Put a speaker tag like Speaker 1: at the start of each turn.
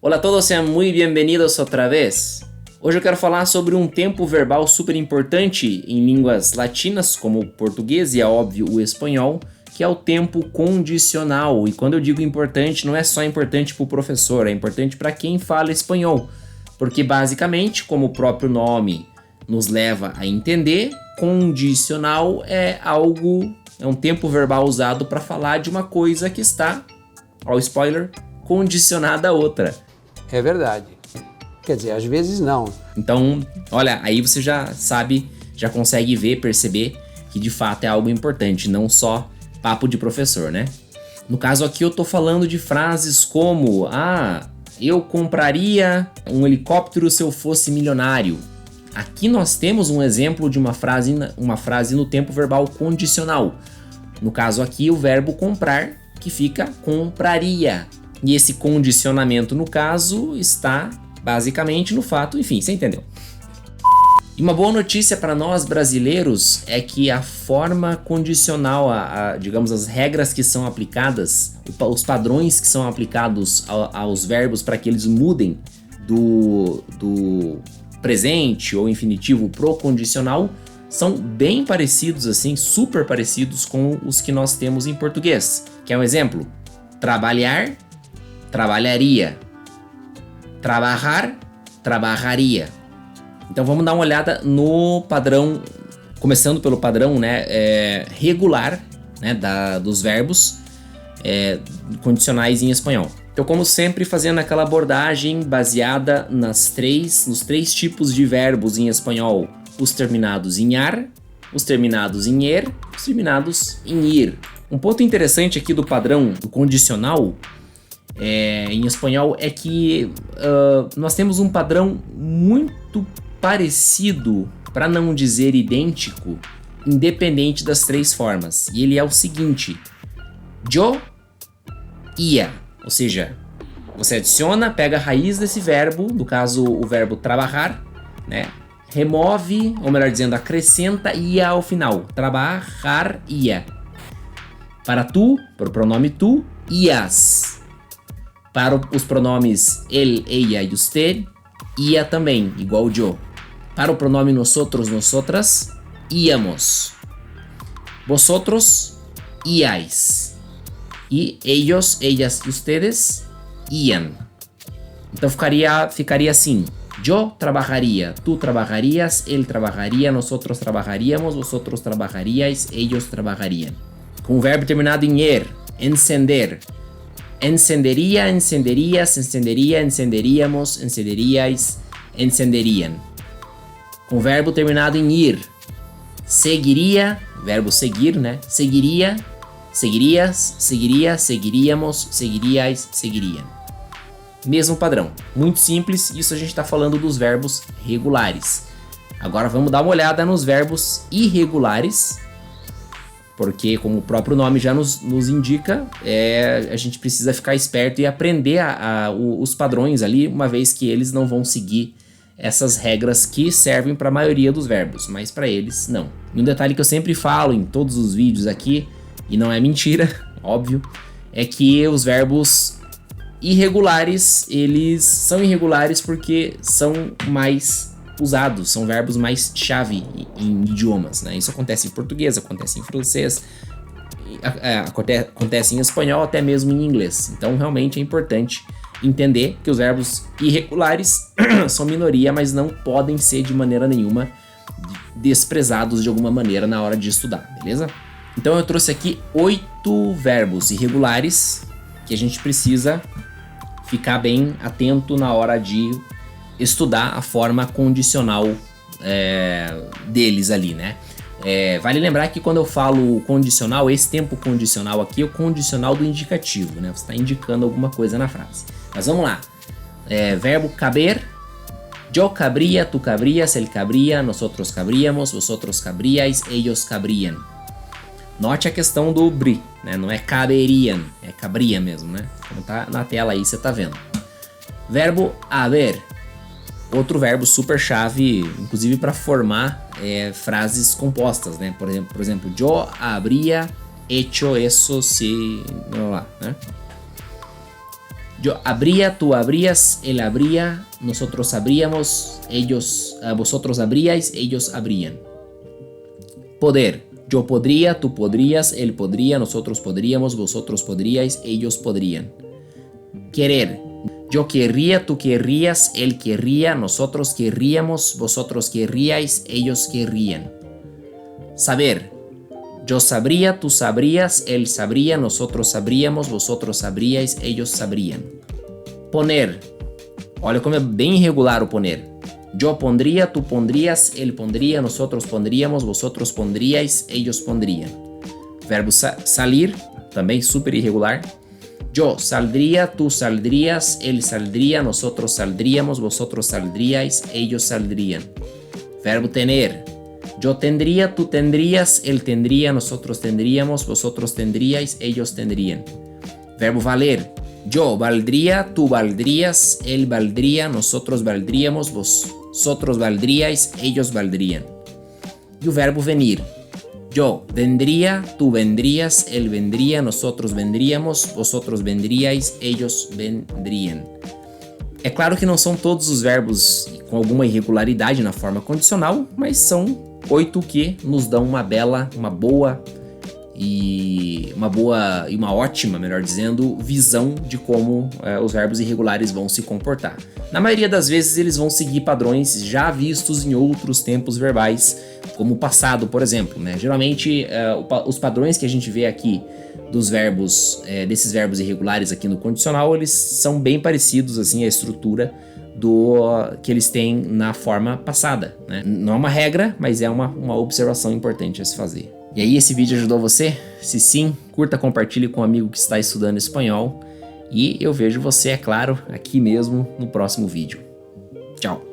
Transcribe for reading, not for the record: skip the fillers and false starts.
Speaker 1: Olá a todos, sejam muito bem-vindos outra vez. Hoje eu quero falar sobre um tempo verbal super importante em línguas latinas, como o português e, é óbvio, o espanhol, que é o tempo condicional. E quando eu digo importante, não é só importante para o professor, é importante para quem fala espanhol. Porque, basicamente, como o próprio nome nos leva a entender, condicional é um tempo verbal usado para falar de uma coisa que está, ó, spoiler, condicionada a outra.
Speaker 2: É verdade. Quer dizer, às vezes não.
Speaker 1: Então, olha, aí você já sabe, já consegue ver, perceber que de fato é algo importante, não só papo de professor, né? No caso aqui eu tô falando de frases como: eu compraria um helicóptero se eu fosse milionário. Aqui nós temos um exemplo de uma frase no tempo verbal condicional. No caso aqui, o verbo comprar, que fica compraria. E esse condicionamento, no caso, está basicamente no fato, enfim, você entendeu. E uma boa notícia para nós brasileiros é que a forma condicional, digamos, as regras que são aplicadas, os padrões que são aplicados aos verbos para que eles mudem do presente ou infinitivo pro condicional, são bem parecidos, assim, super parecidos com os que nós temos em português. Quer um exemplo? Trabalhar, trabalharia. Trabalhar, trabalharia. Então vamos dar uma olhada no padrão, começando pelo padrão, né, regular, né, dos verbos condicionais em espanhol. Então, como sempre, fazendo aquela abordagem baseada nos três tipos de verbos em espanhol: os terminados em ar, os terminados em er, os terminados em ir. Um ponto interessante aqui do padrão do condicional em espanhol é que nós temos um padrão muito parecido, para não dizer idêntico, independente das três formas. E ele é o seguinte: yo ia, ou seja, você adiciona, pega a raiz desse verbo, no caso o verbo trabalhar, né? Remove, ou melhor dizendo, acrescenta ia ao final. Trabalhar ia. Para tu, para o pronome tu, ias. Para os pronomes el, ella e usted, ia também, igual o yo. Para o pronome nosotros, nosotras, íamos. Vosotros, iais. E ellos, ellas e ustedes, iam. Então ficaria assim: yo trabajaría, tú trabajarías, él trabajaría, nosotros trabajaríamos, vosotros trabajaríais, ellos trabajarían. Com o verbo terminado em er, encender. Encendería, encenderías, encendería, encenderíamos, encenderíais, encenderiam. Com o verbo terminado em ir, seguiria, verbo seguir, né? Seguiria, seguirias, seguiria, seguiríamos, seguiriais, seguiriam. Mesmo padrão, muito simples. Isso a gente está falando dos verbos regulares. Agora vamos dar uma olhada nos verbos irregulares, porque, como o próprio nome já nos indica, a gente precisa ficar esperto e aprender os padrões ali, uma vez que eles não vão seguir essas regras que servem para a maioria dos verbos, mas para eles não. E um detalhe que eu sempre falo em todos os vídeos aqui, e não é mentira, óbvio, é que os verbos irregulares, eles são irregulares porque são mais usados, são verbos mais chave em idiomas, né? Isso acontece em português, acontece em francês, acontece em espanhol, até mesmo em inglês. Então, realmente é importante entender que os verbos irregulares são minoria, mas não podem ser de maneira nenhuma desprezados de alguma maneira na hora de estudar, beleza? Então eu trouxe aqui 8 verbos irregulares que a gente precisa ficar bem atento na hora de estudar a forma condicional deles ali, né? Vale lembrar que quando eu falo condicional, esse tempo condicional aqui é o condicional do indicativo, né? Você está indicando alguma coisa na frase. Mas vamos lá. Verbo caber. Yo cabría, tú cabrías, él cabría, nosotros cabríamos, vosotros cabríais, ellos cabrían. Note a questão do bri, né? Não é caberiam, é cabria mesmo, né? Como tá na tela aí, você tá vendo. Verbo haber. Outro verbo super chave, inclusive para formar frases compostas, né? Por exemplo, yo habría hecho eso si... Lá, né? Yo abría, tú abrías, él abría, nosotros abríamos, vosotros abríais, ellos abrían. Poder. Yo podría, tú podrías, él podría, nosotros podríamos, vosotros podríais, ellos podrían. Querer. Yo querría, tú querrías, él querría, nosotros querríamos, vosotros querríais, ellos querrían. Saber. Yo sabría, tú sabrías, él sabría, nosotros sabríamos, vosotros sabríais, ellos sabrían. Poner. Olha como é bem irregular o poner. Yo pondría, tú pondrías, él pondría, nosotros pondríamos, vosotros pondríais, ellos pondrían. Verbo salir, também super irregular. Yo saldría, tú saldrías, él saldría, nosotros saldríamos, vosotros saldríais, ellos saldrían. Verbo tener. Yo tendría, tú tendrías, él tendría, nosotros tendríamos, vosotros tendríais, ellos tendrían. Verbo valer. Yo valdría, tú valdrías, él valdría, nosotros valdríamos, vosotros valdríais, ellos valdrían. Y el verbo venir. Yo vendría, tú vendrías, él vendría, nosotros vendríamos, vosotros vendríais, ellos vendrían. É claro que não são todos os verbos com alguma irregularidade na forma condicional, mas são 8 que nos dão uma boa e uma ótima, melhor dizendo, visão de como os verbos irregulares vão se comportar. Na maioria das vezes eles vão seguir padrões já vistos em outros tempos verbais, como o passado, por exemplo, né? Geralmente os padrões que a gente vê aqui dos verbos, desses verbos irregulares aqui no condicional, eles são bem parecidos assim, a estrutura que eles têm na forma passada, né? Não é uma regra, mas é uma observação importante a se fazer. E aí, esse vídeo ajudou você? Se sim, curta, compartilhe com um amigo que está estudando espanhol. E eu vejo você, é claro, aqui mesmo no próximo vídeo. Tchau!